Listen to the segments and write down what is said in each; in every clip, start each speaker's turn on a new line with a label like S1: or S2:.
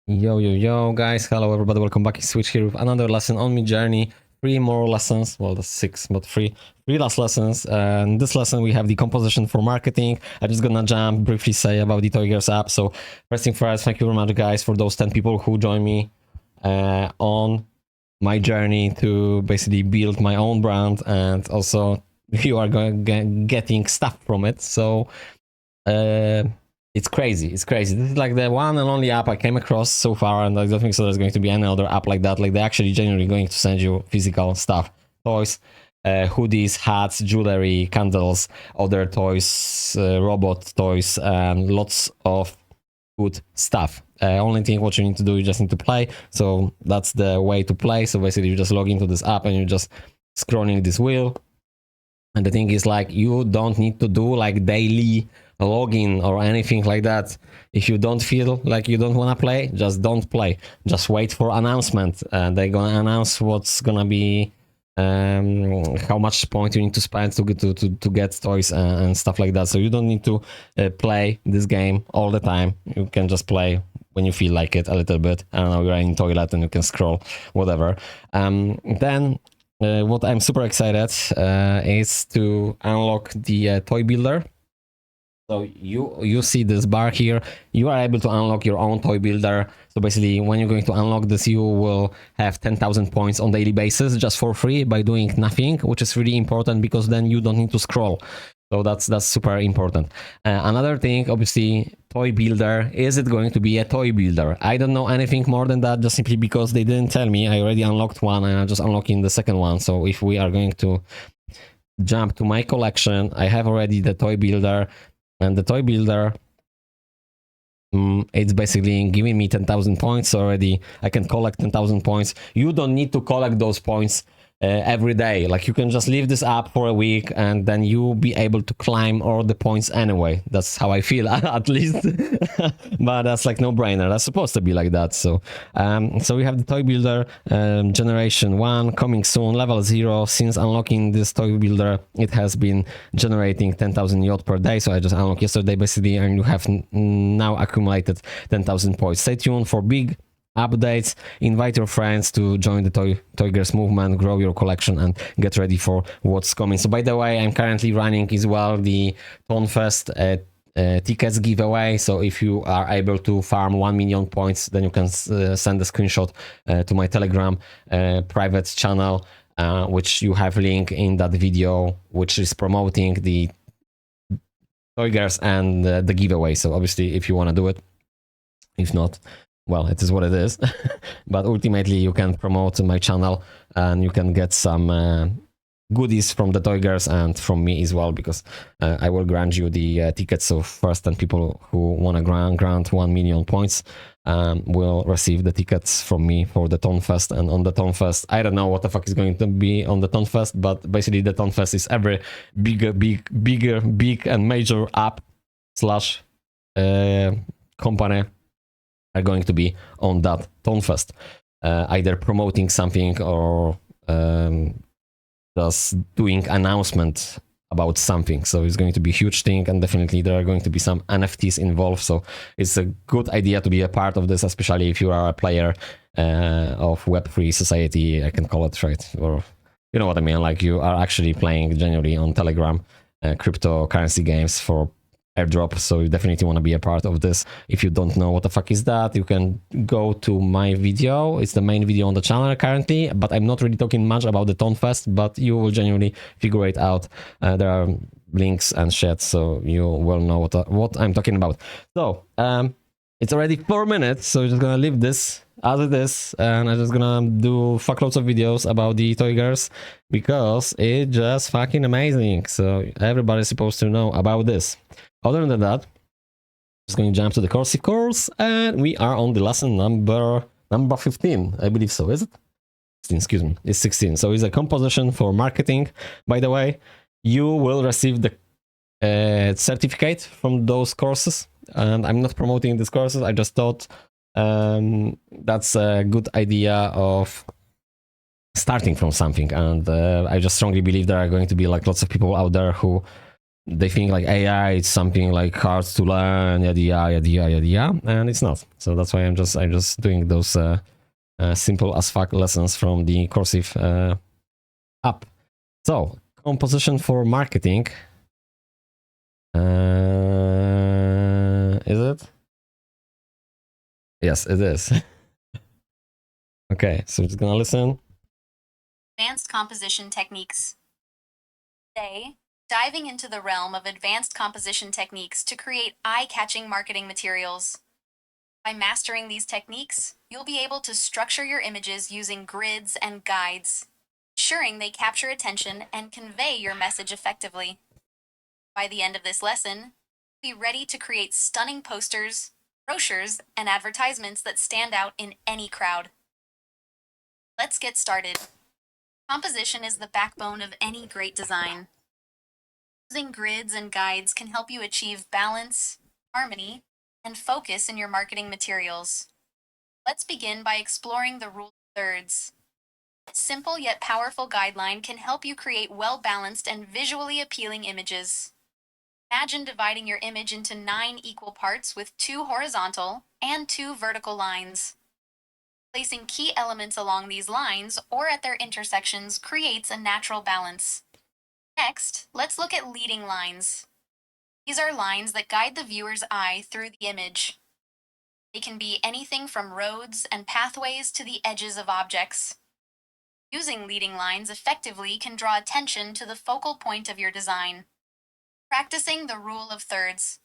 S1: Yo guys, hello everybody, welcome back. It's Switch here with another lesson on Midjourney. 3 more lessons, well that's 6 but 3 last lessons. And this lesson we have the composition for marketing. I'm just gonna jump briefly say about the TOYGERS app. So first thing first, thank you very much guys for those 10 people who joined me on my journey to basically build my own brand, and also you are getting stuff from it. So it's crazy. It's crazy. This is like the one and only app I came across so far, and I don't think so there's going to be any other app like that. Like they're actually genuinely going to send you physical stuff, toys, hoodies, hats, jewelry, candles, other toys, robot toys, and lots of good stuff. Only thing what you need to do, you just need to play. So that's the way to play. So basically you just log into this app and you're just scrolling this wheel. And the thing is, like, you don't need to do like daily login or anything like that. If you don't feel like you don't want to play, just don't play. Just wait for announcement, and they're gonna announce what's gonna be how much point you need to spend to get toys and stuff like that. So you don't need to play this game all the time. You can just play when you feel like it a little bit. I don't know, you're in the toilet and you can scroll, whatever. Then what I'm super excited is to unlock the toy builder. So you see this bar here, you are able to unlock your own toy builder. So basically when you're going to unlock this, you will have 10,000 points on daily basis just for free by doing nothing, which is really important because then you don't need to scroll. So that's super important. Another thing, obviously, toy builder. Is it going to be a toy builder? I don't know anything more than that, just simply because they didn't tell me. I already unlocked one and I'm just unlocking the second one. So if we are going to jump to my collection, I have already the toy builder. And the toy builder, it's basically giving me 10,000 points already. I can collect 10,000 points. You don't need to collect those points every day. Like, you can just leave this app for a week and then you'll be able to climb all the points anyway. That's how I feel, at least. But that's like no brainer. That's supposed to be like that. So so we have the toy builder generation 1 coming soon, level 0. Since unlocking this toy builder, it has been generating 10,000 yacht per day. So I just unlocked yesterday basically, and you have now accumulated 10,000 points. Stay tuned for big updates. Invite your friends to join the TOYGERS movement, grow your collection, and get ready for what's coming. So by the way, I'm currently running as well the TONFest tickets giveaway. So if you are able to farm 1 million points, then you can send a screenshot to my Telegram private channel, which you have link in that video, which is promoting the TOYGERS and the giveaway. So obviously if you want to do it, if not, well, it is what it is. But ultimately you can promote my channel and you can get some goodies from the TOYGERS and from me as well, because I will grant you the tickets. So first 10 people who want to grant 1 million points will receive the tickets from me for the TONFest. And on the TONFest, I don't know what the fuck is going to be on the TONFest, but basically the TONFest is every big and major app slash company are going to be on that TONFest, either promoting something or just doing announcement about something. So it's going to be a huge thing, and definitely there are going to be some NFTs involved. So it's a good idea to be a part of this, especially if you are a player of Web3 society, I can call it, right? Or you know what I mean, like you are actually playing genuinely on Telegram cryptocurrency games for airdrop. So you definitely want to be a part of this. If you don't know what the fuck is that, you can go to my video. It's the main video on the channel currently, but I'm not really talking much about the TONFest, but you will genuinely figure it out. There are links and shit, so you will know what I'm talking about. So it's already 4 minutes, so we're just gonna leave this as it is, and I'm just gonna do fuckloads of videos about the TOYGERS because it's just fucking amazing. So everybody's supposed to know about this. Other than that, just going to jump to the Coursiv course, and we are on the lesson number 15, I believe so, is it? 16, excuse me, it's 16. So it's a composition for marketing. By the way, you will receive the certificate from those courses, and I'm not promoting these courses. I just thought that's a good idea of starting from something, and I just strongly believe there are going to be like lots of people out there who they think like AI is something like hard to learn, yada yada yada yada, and it's not. So that's why I'm just doing those simple as fuck lessons from the Coursiv app. So composition for marketing. Is it? Yes, it is. Okay, so just gonna listen.
S2: Advanced composition techniques. Today, diving into the realm of advanced composition techniques to create eye-catching marketing materials. By mastering these techniques, you'll be able to structure your images using grids and guides, ensuring they capture attention and convey your message effectively. By the end of this lesson, you'll be ready to create stunning posters, brochures, and advertisements that stand out in any crowd. Let's get started. Composition is the backbone of any great design. Using grids and guides can help you achieve balance, harmony, and focus in your marketing materials. Let's begin by exploring the rule of thirds. This simple yet powerful guideline can help you create well-balanced and visually appealing images. Imagine dividing your image into 9 equal parts with 2 horizontal and 2 vertical lines. Placing key elements along these lines or at their intersections creates a natural balance. Next, let's look at leading lines. These are lines that guide the viewer's eye through the image. They can be anything from roads and pathways to the edges of objects. Using leading lines effectively can draw attention to the focal point of your design. Practicing the rule of thirds.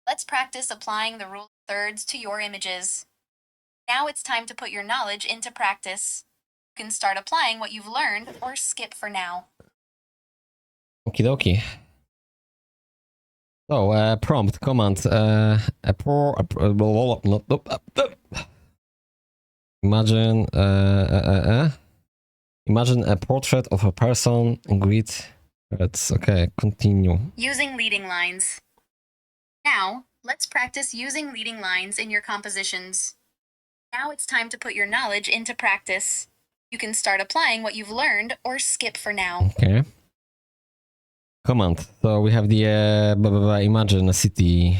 S2: Let's practice applying the rule of thirds to your images. Now it's time to put your knowledge into practice. You can start applying what you've learned or skip for now.
S1: Okie dokie. So, prompt, command, imagine, imagine a portrait of a person, grid, let's, okay, continue.
S2: Using leading lines. Now, let's practice using leading lines in your compositions. Now it's time to put your knowledge into practice. You can start applying what you've learned or skip for now.
S1: Okay. Command. So we have the imagine a city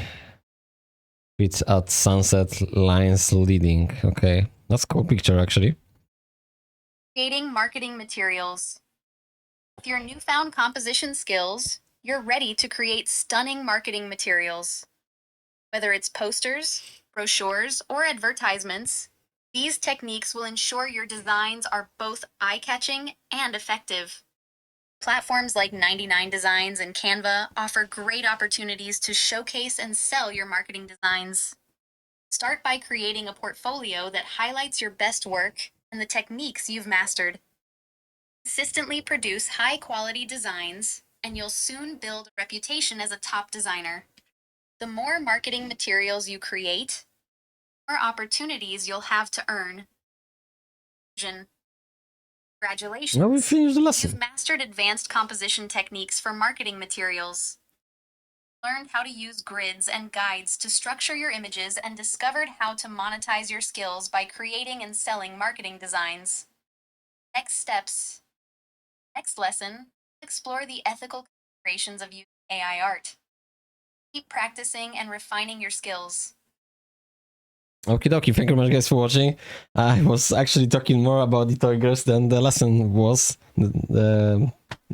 S1: with at sunset lines leading. Okay, that's a cool picture actually.
S2: Creating marketing materials. With your newfound composition skills, you're ready to create stunning marketing materials. Whether it's posters, brochures, or advertisements, these techniques will ensure your designs are both eye-catching and effective. Platforms like 99 Designs and Canva offer great opportunities to showcase and sell your marketing designs. Start by creating a portfolio that highlights your best work and the techniques you've mastered. Consistently produce high-quality designs, and you'll soon build a reputation as a top designer. The more marketing materials you create, the more opportunities you'll have to earn. Congratulations.
S1: Now we finished the lesson.
S2: You've mastered advanced composition techniques for marketing materials. Learned how to use grids and guides to structure your images and discovered how to monetize your skills by creating and selling marketing designs. Next lesson, explore the ethical considerations of using AI art. Keep practicing and refining your skills.
S1: Okie dokie, thank you very much guys for watching. I was actually talking more about the TOYGERS than the lesson was, the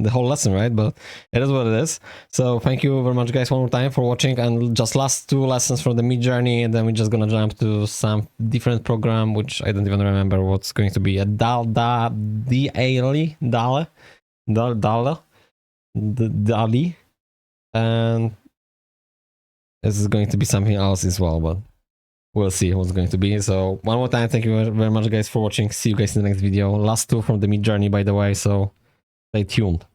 S1: whole lesson, right? But it is what it is. So thank you very much guys one more time for watching, and just last 2 lessons from the Midjourney, and then we're just gonna jump to some different program, which I don't even remember what's going to be, a DALI, and this is going to be something else as well, but we'll see what's going to be. So one more time, thank you very much guys for watching. See you guys in the next video. Last 2 from the Midjourney, by the way, so stay tuned.